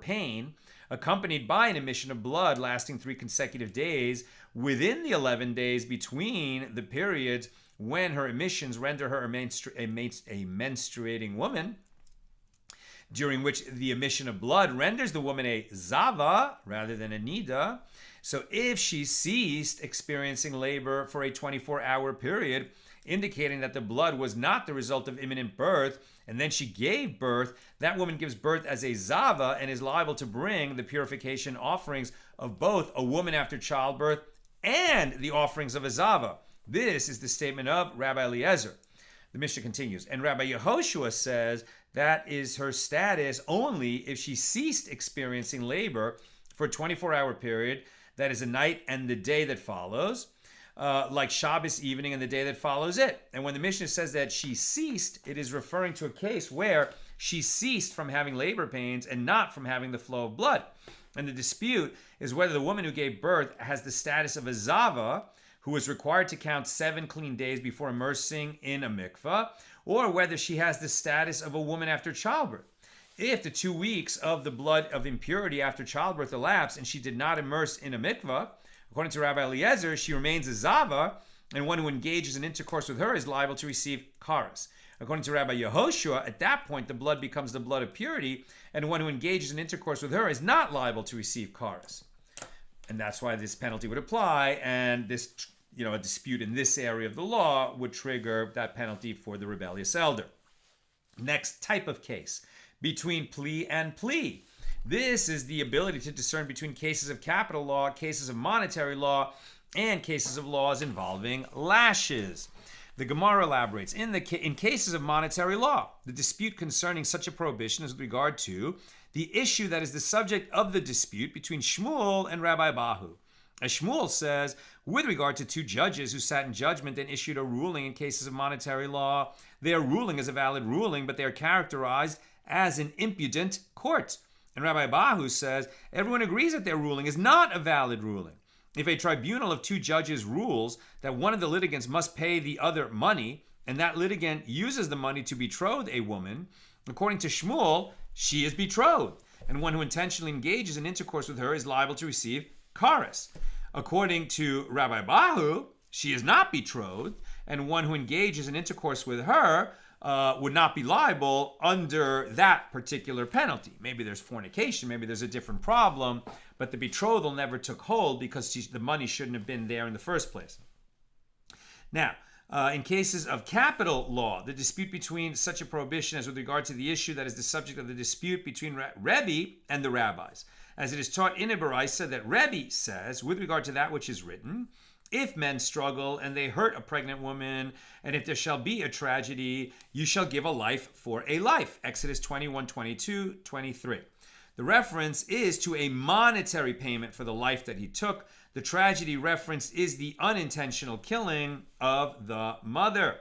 A: pain accompanied by an emission of blood lasting 3 consecutive days, within the 11 days between the periods when her emissions render her a menstruating woman, during which the emission of blood renders the woman a zava rather than a niddah. So if she ceased experiencing labor for a 24-hour period, indicating that the blood was not the result of imminent birth, and then she gave birth, that woman gives birth as a zava and is liable to bring the purification offerings of both a woman after childbirth and the offerings of a zava. This is the statement of Rabbi Eliezer. The Mishnah continues, and Rabbi Yehoshua says that is her status only if she ceased experiencing labor for a 24-hour period, that is a night and the day that follows, like Shabbos evening and the day that follows it. And when the Mishnah says that she ceased, it is referring to a case where she ceased from having labor pains and not from having the flow of blood. And the dispute is whether the woman who gave birth has the status of a zava, who is required to count 7 clean days before immersing in a mikvah, or whether she has the status of a woman after childbirth. If the 2 weeks of the blood of impurity after childbirth elapsed and she did not immerse in a mikvah, according to Rabbi Eliezer, she remains a zava, and one who engages in intercourse with her is liable to receive kares. According to Rabbi Yehoshua, at that point the blood becomes the blood of purity, and one who engages in intercourse with her is not liable to receive kares. And that's why this penalty would apply, and this, a dispute in this area of the law would trigger that penalty for the rebellious elder. Next type of case, between plea and plea. This is the ability to discern between cases of capital law, cases of monetary law, and cases of laws involving lashes. The Gemara elaborates, in cases of monetary law, the dispute concerning such a prohibition is with regard to the issue that is the subject of the dispute between Shmuel and Rabbi Bahu. As Shmuel says, with regard to 2 judges who sat in judgment and issued a ruling in cases of monetary law, their ruling is a valid ruling, but they are characterized as an impudent court. And Rabbi Bahu says, everyone agrees that their ruling is not a valid ruling. If a tribunal of 2 judges rules that one of the litigants must pay the other money, and that litigant uses the money to betroth a woman, according to Shmuel, she is betrothed, and one who intentionally engages in intercourse with her is liable to receive kares. According to Rabbi Bahu, she is not betrothed, and one who engages in intercourse with her would not be liable under that particular penalty. Maybe there's fornication, maybe there's a different problem, but the betrothal never took hold because the money shouldn't have been there in the first place. Now, In cases of capital law, the dispute between such a prohibition as with regard to the issue that is the subject of the dispute between Rebbe and the rabbis. As it is taught in a Baraisa that Rebbe says, with regard to that which is written, if men struggle and they hurt a pregnant woman, and if there shall be a tragedy, you shall give a life for a life. Exodus 21, 22, 23. The reference is to a monetary payment for the life that he took. The tragedy reference is the unintentional killing of the mother.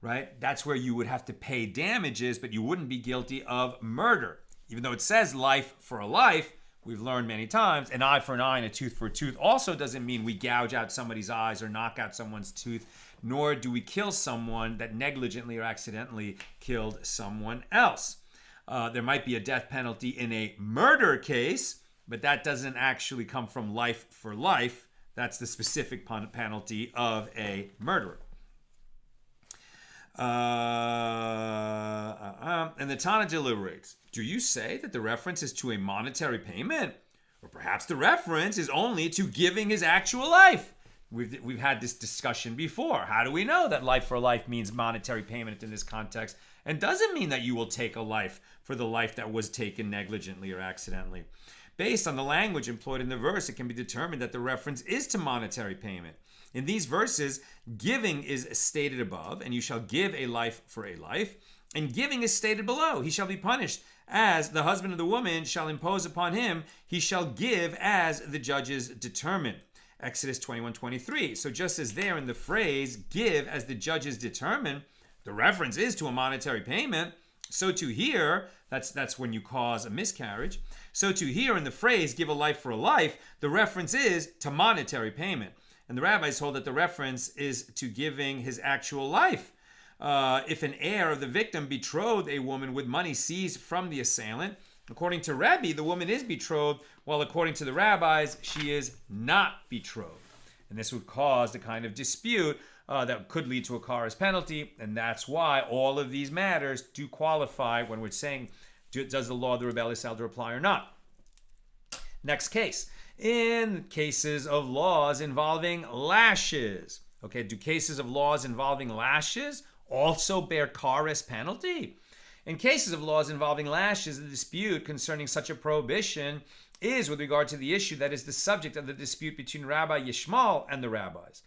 A: Right? That's where you would have to pay damages, but you wouldn't be guilty of murder. Even though it says life for a life, we've learned many times, an eye for an eye and a tooth for a tooth also doesn't mean we gouge out somebody's eyes or knock out someone's tooth, nor do we kill someone that negligently or accidentally killed someone else. There might be a death penalty in a murder case, but that doesn't actually come from life for life. That's the specific penalty of a murderer. And the Tana deliberates. Do you say that the reference is to a monetary payment? Or perhaps the reference is only to giving his actual life? We've had this discussion before. How do we know that life for life means monetary payment in this context and doesn't mean that you will take a life for the life that was taken negligently or accidentally? Based on the language employed in the verse, it can be determined that the reference is to monetary payment. In these verses, giving is stated above, and you shall give a life for a life. And giving is stated below. He shall be punished as the husband of the woman shall impose upon him. He shall give as the judges determine. Exodus 21:23. So just as there in the phrase, give as the judges determine, the reference is to a monetary payment. So to here, that's when you cause a miscarriage. So to here in the phrase, give a life for a life, the reference is to monetary payment. And the rabbis hold that the reference is to giving his actual life. If an heir of the victim betrothed a woman with money seized from the assailant, according to Rebbe, the woman is betrothed, while according to the rabbis, she is not betrothed. And this would cause the kind of dispute that could lead to a Karas penalty, and that's why all of these matters do qualify when we're saying, does the law of the rebellious elder apply or not? Next case. In cases of laws involving lashes. Okay, do cases of laws involving lashes also bear Karas penalty? In cases of laws involving lashes, the dispute concerning such a prohibition is with regard to the issue that is the subject of the dispute between Rabbi Yishmael and the rabbis.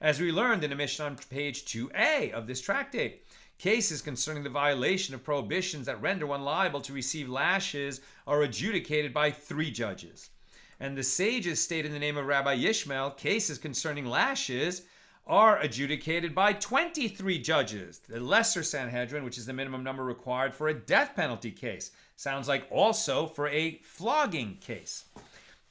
A: As we learned in the Mishna on page 2a of this tractate, cases concerning the violation of prohibitions that render one liable to receive lashes are adjudicated by 3 judges. And the sages state in the name of Rabbi Yishmael, cases concerning lashes are adjudicated by 23 judges. The lesser Sanhedrin, which is the minimum number required for a death penalty case. Sounds like also for a flogging case.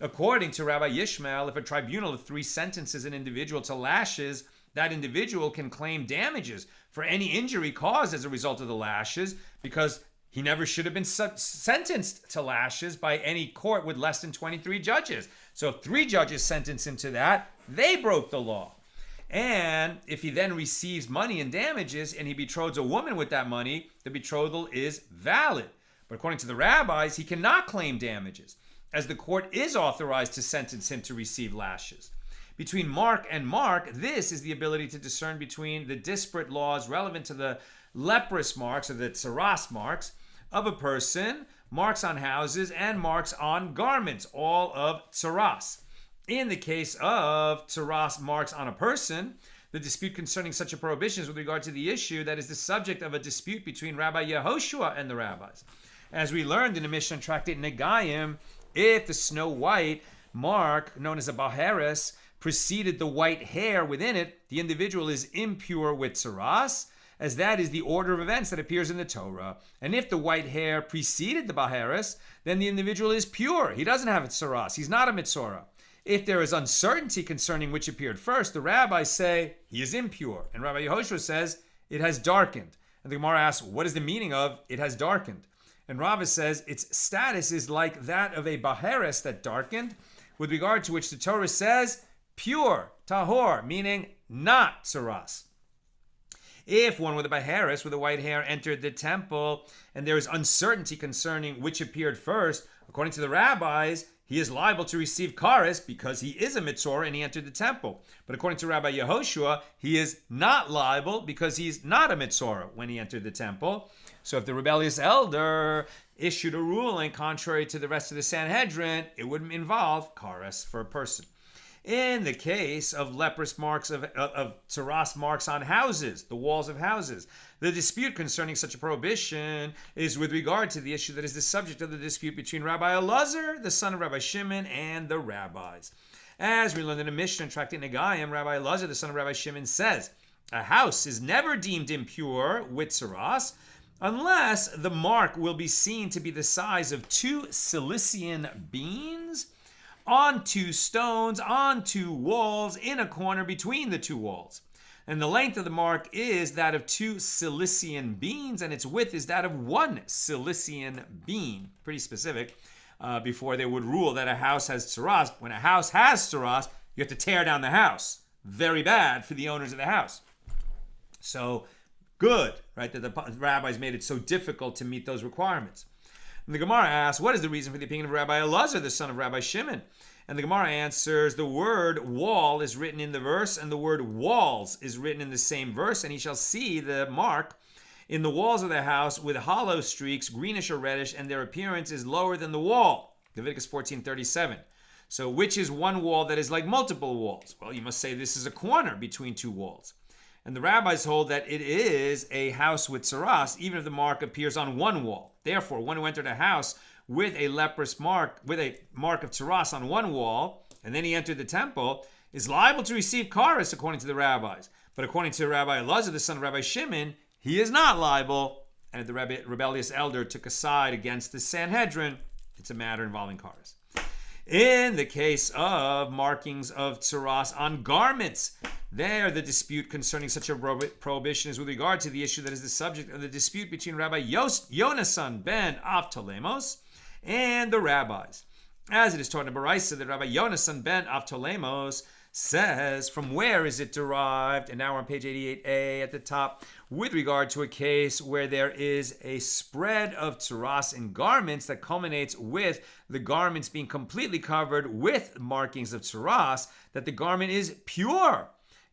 A: According to Rabbi Yishmael, if a tribunal of 3 sentences an individual to lashes, that individual can claim damages for any injury caused as a result of the lashes because he never should have been sentenced to lashes by any court with less than 23 judges. So if 3 judges sentence him to that, they broke the law. And if he then receives money and damages and he betroths a woman with that money, the betrothal is valid. But according to the rabbis, he cannot claim damages, as the court is authorized to sentence him to receive lashes. Between mark and mark, this is the ability to discern between the disparate laws relevant to the leprous marks or the tsaras marks of a person, marks on houses, and marks on garments, all of tsaras. In the case of tsaras marks on a person, the dispute concerning such a prohibition is with regard to the issue that is the subject of a dispute between Rabbi Yehoshua and the rabbis. As we learned in the Mishna tractate Negayim, if the snow white mark, known as a baheres, preceded the white hair within it, the individual is impure with tsaras, as that is the order of events that appears in the Torah. And if the white hair preceded the baheres, then the individual is pure. He doesn't have a tsaras. He's not a mitzorah. If there is uncertainty concerning which appeared first, the rabbis say he is impure. And Rabbi Yehoshua says it has darkened. And the Gemara asks, what is the meaning of it has darkened? And Rava says its status is like that of a baheres that darkened, with regard to which the Torah says pure, tahor, meaning not tsaras. If one with a baheres with a white hair entered the temple and there is uncertainty concerning which appeared first, according to the rabbis, he is liable to receive kares because he is a mitzvah and he entered the temple. But according to Rabbi Yehoshua, he is not liable because he's not a mitzvah when he entered the temple. So if the rebellious elder issued a ruling contrary to the rest of the Sanhedrin, it wouldn't involve kares for a person. In the case of leprous marks of tsaras marks on houses, the walls of houses, the dispute concerning such a prohibition is with regard to the issue that is the subject of the dispute between Rabbi Elazar, the son of Rabbi Shimon, and the rabbis. As we learned in the Mishna tractate Negayim, Rabbi Elazar, the son of Rabbi Shimon, says, a house is never deemed impure with tsaras unless the mark will be seen to be the size of 2 Cilician beans on 2 stones, on 2 walls, in a corner between the 2 walls. And the length of the mark is that of 2 Cilician beans, and its width is that of 1 Cilician bean. Pretty specific, before they would rule that a house has tsaras. When a house has tsaras, you have to tear down the house. Very bad for the owners of the house. So good, right, that the rabbis made it so difficult to meet those requirements. And the Gemara asks, what is the reason for the opinion of Rabbi Elazar, the son of Rabbi Shimon? And the Gemara answers, the word wall is written in the verse, and the word walls is written in the same verse, and he shall see the mark in the walls of the house with hollow streaks, greenish or reddish, and their appearance is lower than the wall. Leviticus 14:37. So which is one wall that is like multiple walls? Well, you must say this is a corner between 2 walls. And the rabbis hold that it is a house with tsaras, even if the mark appears on 1 wall. Therefore, one who entered a house with a leprous mark, with a mark of tsaras on 1 wall, and then he entered the temple, is liable to receive kares according to the rabbis. But according to Rabbi Elazar, the son of Rabbi Shimon, he is not liable. And if the rebellious elder took a side against the Sanhedrin, it's a matter involving kares. In the case of markings of tsaras on garments, there the dispute concerning such a prohibition is with regard to the issue that is the subject of the dispute between Rabbi Yonasan ben Avtolemos and the rabbis. As it is taught in Baraisa, that Rabbi Yonasan ben Avtolemos says, from where is it derived? And now we're on page 88a at the top, with regard to a case where there is a spread of tsaras in garments that culminates with the garments being completely covered with markings of tsaras, that the garment is pure,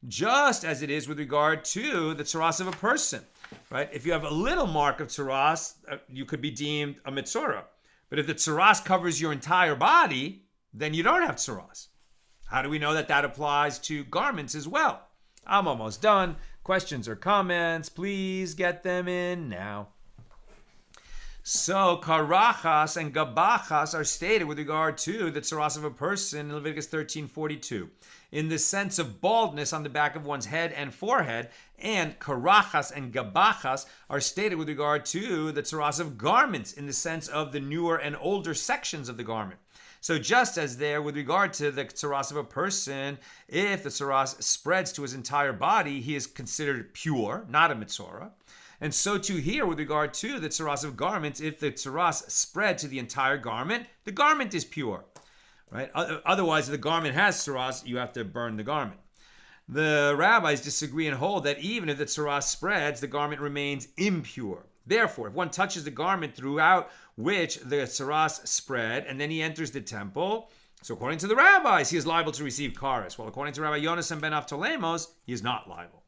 A: just as it is with regard to the tsaras of a person, right? If you have a little mark of tsaras, you could be deemed a mitzorah. But if the tsaras covers your entire body, then you don't have tsaras. How do we know that that applies to garments as well? I'm almost done. Questions or comments, please get them in now. So, karachas and gabachas are stated with regard to the tsaras of a person in Leviticus 13:42, in the sense of baldness on the back of one's head and forehead, and karachas and gabachas are stated with regard to the tsaras of garments in the sense of the newer and older sections of the garment. So just as there, with regard to the tsaras of a person, if the tsaras spreads to his entire body, he is considered pure, not a mitzorah. And so too here, with regard to the tsaras of garments, if the tsaras spread to the entire garment, the garment is pure, right? Otherwise, if the garment has tsaras, you have to burn the garment. The rabbis disagree and hold that even if the tsaras spreads, the garment remains impure. Therefore, if one touches the garment throughout which the tsaras spread, and then he enters the temple, so according to the rabbis, he is liable to receive kares, while according to Rabbi Yonasan ben Avtolemos, he is not liable.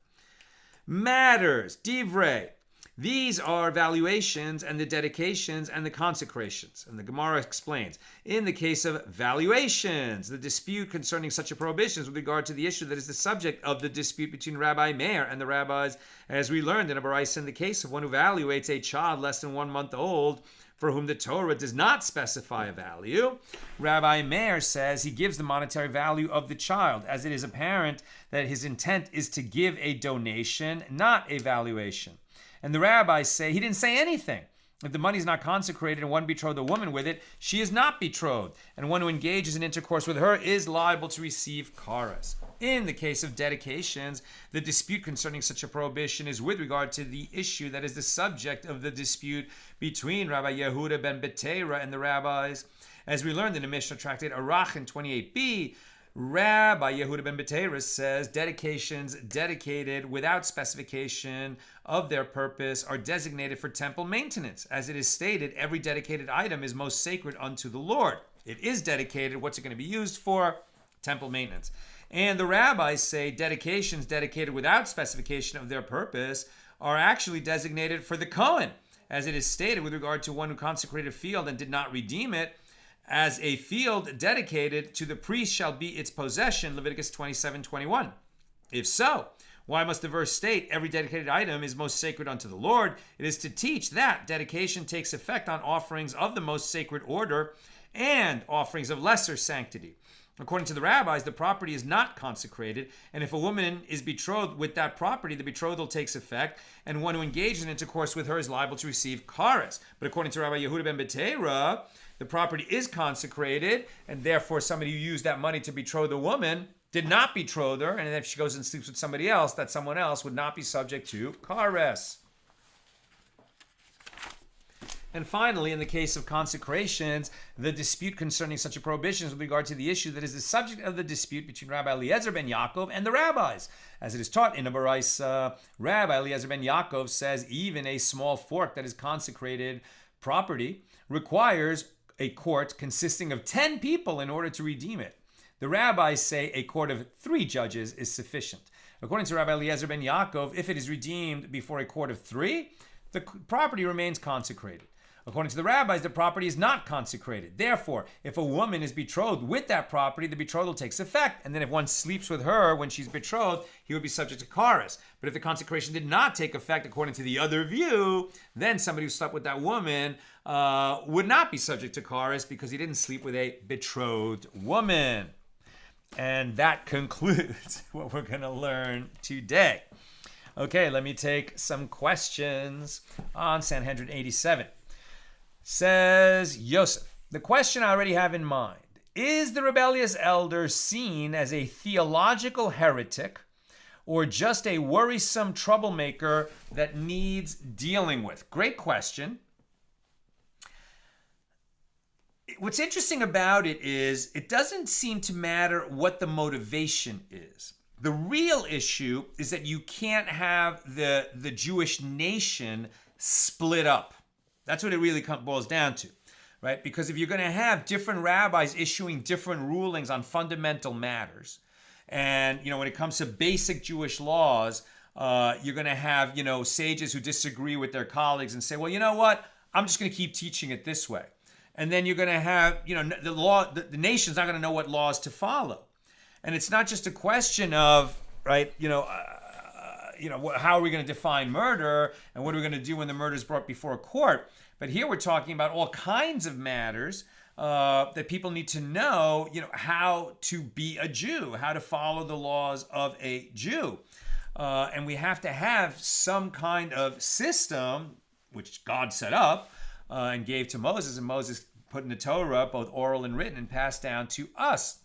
A: Matters, divrei. These are valuations and the dedications and the consecrations. And the Gemara explains, in the case of valuations, the dispute concerning such a prohibition is with regard to the issue that is the subject of the dispute between Rabbi Meir and the rabbis, as we learned in a Baraisa in the case of one who evaluates a child less than 1 month old, for whom the Torah does not specify a value. Rabbi Meir says he gives the monetary value of the child, as it is apparent that his intent is to give a donation, not a valuation. And the rabbis say he didn't say anything. If the money is not consecrated and one betrothed a woman with it, she is not betrothed. And one who engages in intercourse with her is liable to receive kares. In the case of dedications, the dispute concerning such a prohibition is with regard to the issue that is the subject of the dispute between Rabbi Yehuda ben Betera and the rabbis. As we learned in the Mishna tractate Arach in 28b, Rabbi Yehuda ben Betera says dedications dedicated without specification of their purpose are designated for temple maintenance. As it is stated, every dedicated item is most sacred unto the Lord. it is dedicated, what's it going to be used for? Temple maintenance. And the rabbis say dedications dedicated without specification of their purpose are actually designated for the Kohen, as it is stated with regard to one who consecrated a field and did not redeem it. As a field dedicated to the priest shall be its possession, Leviticus 27:21. If so, why must the verse state every dedicated item is most sacred unto the Lord? It is to teach that dedication takes effect on offerings of the most sacred order and offerings of lesser sanctity. According to the rabbis, the property is not consecrated, and if a woman is betrothed with that property, the betrothal takes effect, and one who engages in intercourse with her is liable to receive kares. But according to Rabbi Yehuda ben Betera, the property is consecrated, and therefore somebody who used that money to betroth a woman did not betroth her, and if she goes and sleeps with somebody else, that someone else would not be subject to kares. And finally, in the case of consecrations, the dispute concerning such a prohibition is with regard to the issue that is the subject of the dispute between Rabbi Eliezer ben Yaakov and the rabbis. As it is taught in a Baraisa, Rabbi Eliezer ben Yaakov says even a small fork that is consecrated property requires a court consisting of 10 people in order to redeem it. The rabbis say a court of 3 judges is sufficient. According to Rabbi Eliezer ben Yaakov, if it is redeemed before a court of 3, the property remains consecrated. According to the rabbis, the property is not consecrated. Therefore, if a woman is betrothed with that property, the betrothal takes effect. And then if one sleeps with her when she's betrothed, he would be subject to kares. But if the consecration did not take effect, according to the other view, then somebody who slept with that woman would not be subject to kares because he didn't sleep with a betrothed woman. And that concludes what we're going to learn today. Okay, let me take some questions on Sanhedrin 87. Says Yosef, the question I already have in mind, is the rebellious elder seen as a theological heretic or just a worrisome troublemaker that needs dealing with? Great question. What's interesting about it is it doesn't seem to matter what the motivation is. The real issue is that you can't have the Jewish nation split up. That's what it really boils down to, right? Because if you're going to have different rabbis issuing different rulings on fundamental matters, and, when it comes to basic Jewish laws, you're going to have, sages who disagree with their colleagues and say, well, you know what? I'm just going to keep teaching it this way. And then you're going to have, the nation's not going to know what laws to follow. And it's not just a question of, right, how are we going to define murder and what are we going to do when the murder is brought before a court? But here we're talking about all kinds of matters that people need to know, how to be a Jew, how to follow the laws of a Jew. And we have to have some kind of system, which God set up and gave to Moses, and Moses put in the Torah, both oral and written, and passed down to us.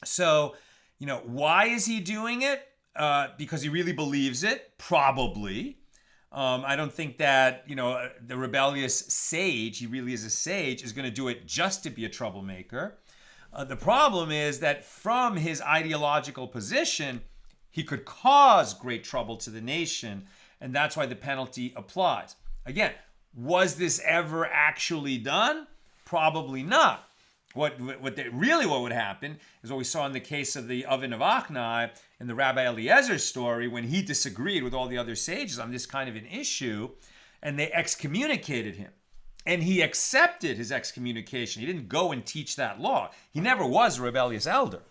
A: So, why is he doing it? Because he really believes it, probably. I don't think that, the rebellious sage, he really is a sage, is going to do it just to be a troublemaker. The problem is that from his ideological position, he could cause great trouble to the nation, and that's why the penalty applies. Again, was this ever actually done? Probably not. What would happen is what we saw in the case of the oven of Achnai in the Rabbi Eliezer story, when he disagreed with all the other sages on this kind of an issue, and they excommunicated him. And he accepted his excommunication. He didn't go and teach that law. He never was a rebellious elder.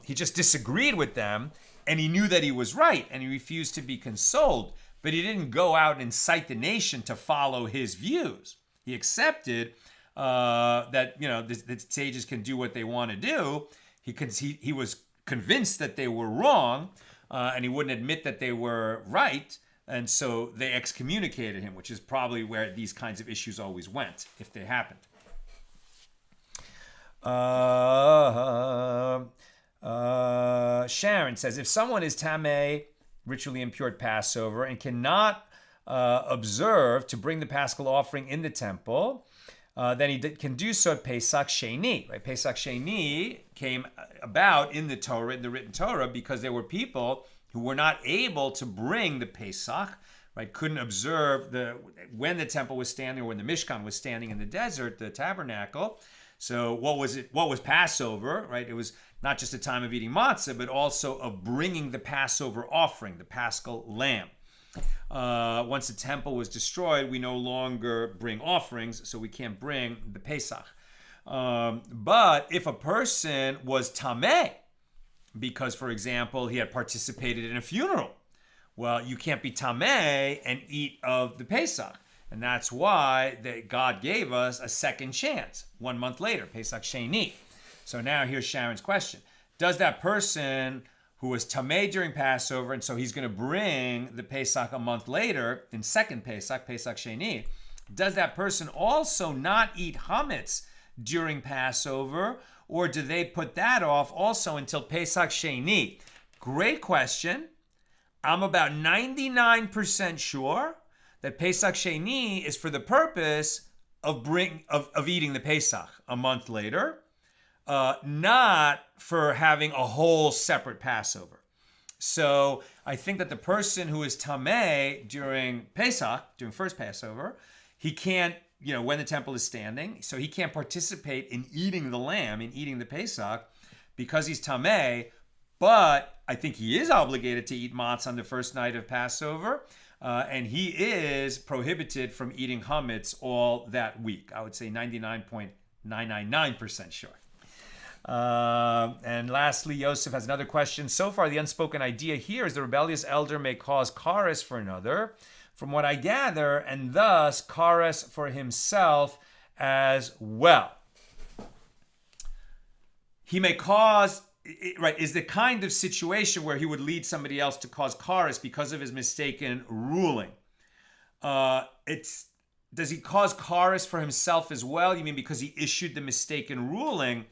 A: He just disagreed with them, and he knew that he was right, and he refused to be consoled. But he didn't go out and incite the nation to follow his views. He accepted that the sages can do what they want to do. He was convinced that they were wrong, and he wouldn't admit that they were right, and so they excommunicated him, which is probably where these kinds of issues always went, if they happened. Sharon says, if someone is tameh, ritually impure at Passover, and cannot observe to bring the Paschal offering in the temple, then he can do so at Pesach Sheni. Right? Pesach Sheni came about in the Torah, in the written Torah, because there were people who were not able to bring the Pesach, right? Couldn't observe when the temple was standing or when the Mishkan was standing in the desert, the tabernacle. So what was it? What was Passover, right? It was not just a time of eating matzah, but also of bringing the Passover offering, the Paschal lamb. Once the temple was destroyed, we no longer bring offerings, so we can't bring the Pesach. But if a person was tameh, because, for example, he had participated in a funeral, well, you can't be tameh and eat of the Pesach. And that's why God gave us a second chance 1 month later, Pesach Sheni. So now here's Sharon's question. Does that person who was tameh during Passover, and so he's going to bring the Pesach a month later, in second Pesach, Pesach Sheni, does that person also not eat chametz during Passover, or do they put that off also until Pesach Sheni? Great question. I'm about 99% sure that Pesach Sheni is for the purpose of eating the Pesach a month later, not for having a whole separate Passover. So I think that the person who is tameh during Pesach, during first Passover, he can't, when the temple is standing, so he can't participate in eating the lamb, in eating the Pesach, because he's tameh. But I think he is obligated to eat matzah on the first night of Passover. And he is prohibited from eating chametz all that week. I would say 99.999% sure. And lastly, Yosef has another question. So far, the unspoken idea here is the rebellious elder may cause kares for another, from what I gather, and thus kares for himself as well. He may cause... Right, is the kind of situation where he would lead somebody else to cause kares because of his mistaken ruling. Does he cause kares for himself as well? You mean because he issued the mistaken ruling?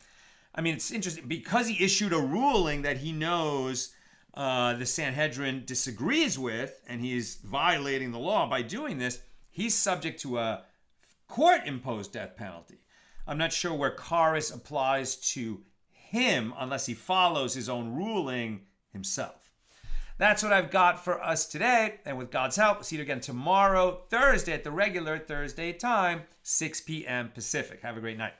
A: I mean, it's interesting. Because he issued a ruling that he knows the Sanhedrin disagrees with, and he is violating the law by doing this, he's subject to a court-imposed death penalty. I'm not sure where kares applies to him unless he follows his own ruling himself. That's what I've got for us today, and with God's help, we'll see you again tomorrow, Thursday, at the regular Thursday time, 6 p.m. Pacific. Have a great night.